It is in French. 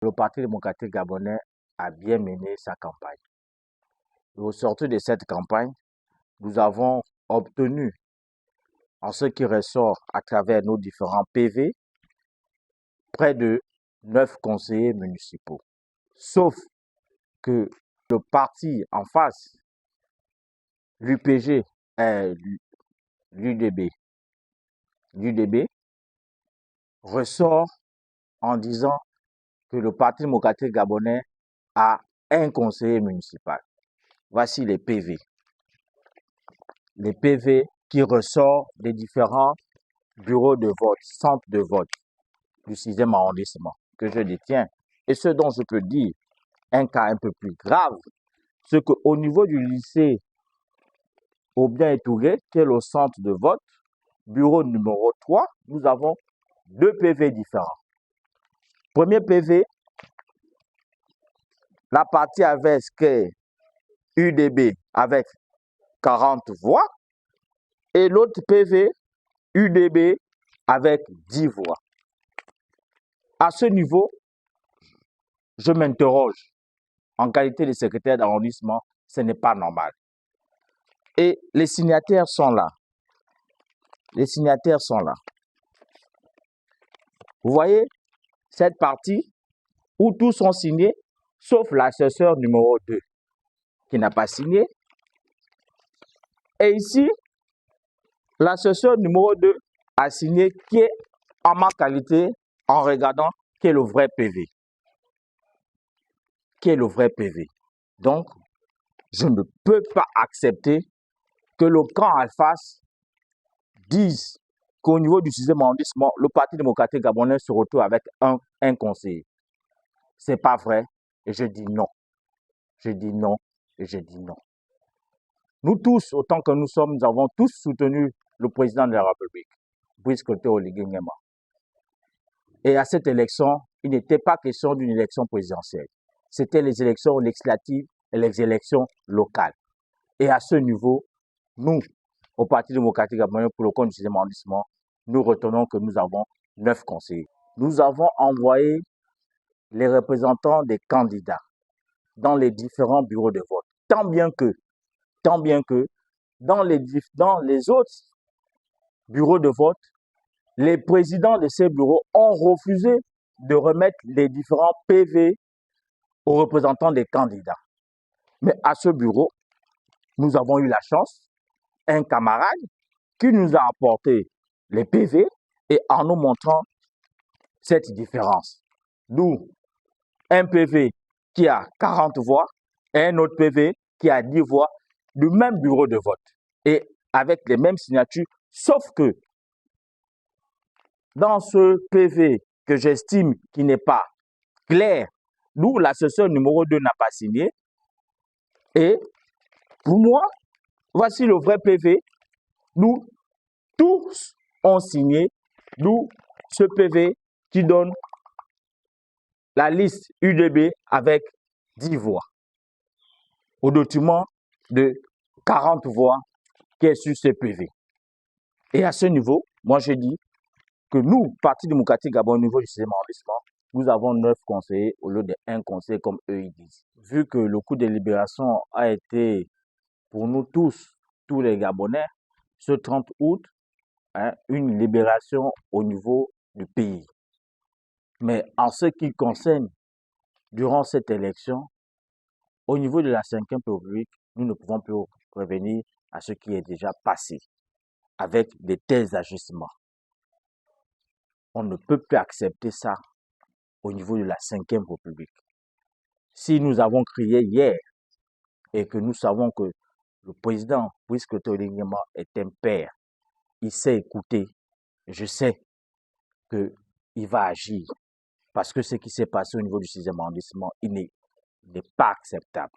le Parti démocratique gabonais a bien mené sa campagne. Et au sortir de cette campagne, nous avons obtenu, en ce qui ressort à travers nos différents PV, près de 9 conseillers municipaux. Sauf que le parti en face, l'UPG, l'UDB, ressort en disant que le Parti démocratique gabonais a un conseiller municipal. Voici les PV. Les PV qui ressortent des différents bureaux de vote, centres de vote du 6e arrondissement que je détiens. Et ce dont je peux dire, un cas un peu plus grave, c'est qu'au niveau du lycée Aubien et Touré, qui est le centre de vote, bureau numéro 3, nous avons 2 PV différents. Premier PV, la partie avec UDB avec 40 voix et l'autre PV, UDB avec 10 voix. À ce niveau, je m'interroge. En qualité de secrétaire d'arrondissement, ce n'est pas normal. Et les signataires sont là. Les signataires sont là. Vous voyez cette partie où tous sont signés, sauf l'assesseur numéro 2 qui n'a pas signé. Et ici, l'assesseur numéro 2 a signé qui est en ma qualité, en regardant, qui est le vrai PV. Qui est le vrai PV. Donc, je ne peux pas accepter que le camp en face dise qu'au niveau du 6e arrondissement, le Parti démocratique gabonais se retrouve avec un conseiller. Ce n'est pas vrai et je dis non. Je dis non et je dis non. Nous tous, autant que nous sommes, nous avons tous soutenu le président de la République, Brice Oligui Nguema. Et à cette élection, il n'était pas question d'une élection présidentielle. C'était les élections législatives et les élections locales. Et à ce niveau, nous, au Parti démocratique gabonais, pour le compte du 6e arrondissement, nous retenons que nous avons 9 conseillers. Nous avons envoyé les représentants des candidats dans les différents bureaux de vote. Tant bien que dans les autres bureaux de vote, les présidents de ces bureaux ont refusé de remettre les différents PV aux représentants des candidats. Mais à ce bureau, nous avons eu la chance, un camarade qui nous a apporté les PV et en nous montrant cette différence. D'où un PV qui a 40 voix et un autre PV qui a 10 voix du même bureau de vote et avec les mêmes signatures, sauf que dans ce PV que j'estime qui n'est pas clair, d'où l'assesseur numéro 2 n'a pas signé, et pour moi, voici le vrai PV, d'où tous ont signé, d'où ce PV qui donne la liste UDB avec 10 voix, au document de 40 voix qui est sur ce PV. Et à ce niveau, moi je dis que nous, Parti démocratique Gabon, au niveau du 6e arrondissement, nous avons 9 conseillers au lieu de 1 conseiller comme eux ils disent. Vu que le coup de libération a été pour nous tous les Gabonais, ce 30 août, une libération au niveau du pays. Mais en ce qui concerne, durant cette élection, au niveau de la 5e République, nous ne pouvons plus revenir à ce qui est déjà passé avec de tels ajustements. On ne peut plus accepter ça au niveau de la 5e République. Si nous avons crié hier et que nous savons que le président, puisque Oligui Nguema est un père, il sait écouter, je sais qu'il va agir parce que ce qui s'est passé au niveau du 6e arrondissement, il n'est pas acceptable.